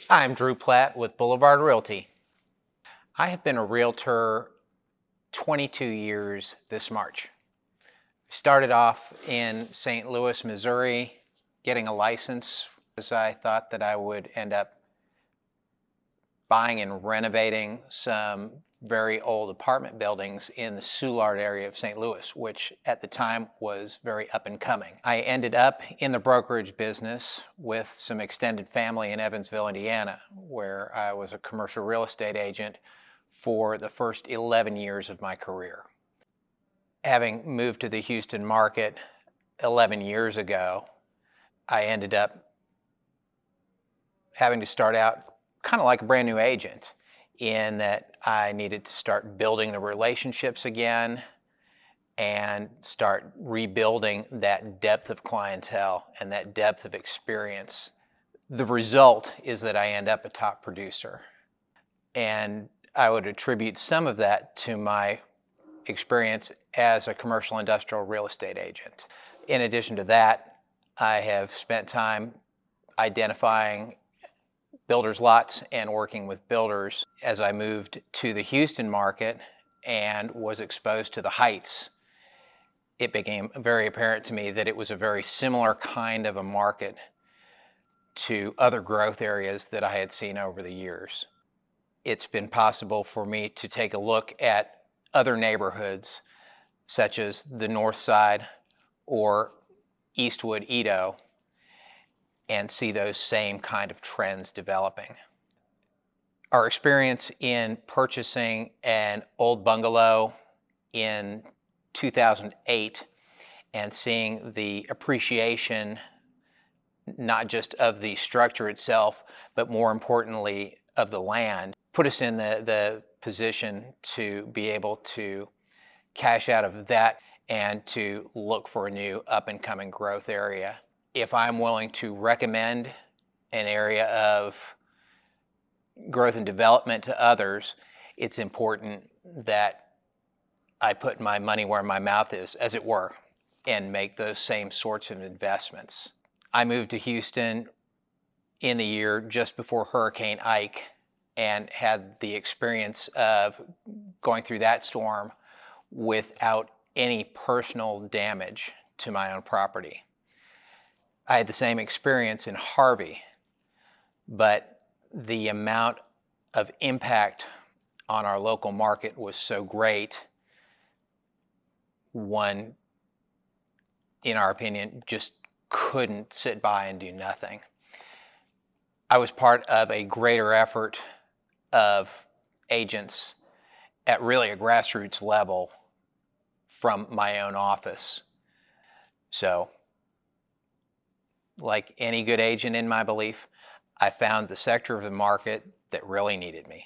I'm Drew Platt with Boulevard Realty. I have been a realtor 22 years this March. Started off in St. Louis, Missouri, getting a license because I thought that I would end up buying and renovating some very old apartment buildings in the Soulard area of St. Louis, which at the time was very up and coming. I ended up in the brokerage business with some extended family in Evansville, Indiana, where I was a commercial real estate agent for the first 11 years of my career. Having moved to the Houston market 11 years ago, I ended up having to start out kind of like a brand new agent, in that I needed to start building the relationships again and start rebuilding that depth of clientele and that depth of experience. The result is that I end up a top producer. And I would attribute some of that to my experience as a commercial industrial real estate agent. In addition to that, I have spent time identifying builders lots and working with builders. As I moved to the Houston market and was exposed to the Heights, it became very apparent to me that it was a very similar kind of a market to other growth areas that I had seen over the years. It's been possible for me to take a look at other neighborhoods such as the Northside or Eastwood, Edo, and see those same kind of trends developing. Our experience in purchasing an old bungalow in 2008 and seeing the appreciation, not just of the structure itself, but more importantly of the land, put us in the position to be able to cash out of that and to look for a new up and coming growth area. If I'm willing to recommend an area of growth and development to others, it's important that I put my money where my mouth is, as it were, and make those same sorts of investments. I moved to Houston in the year just before Hurricane Ike and had the experience of going through that storm without any personal damage to my own property. I had the same experience in Harvey, but the amount of impact on our local market was so great, one, in our opinion, just couldn't sit by and do nothing. I was part of a greater effort of agents at really a grassroots level from my own office. So, like any good agent, in my belief, I found the sector of the market that really needed me.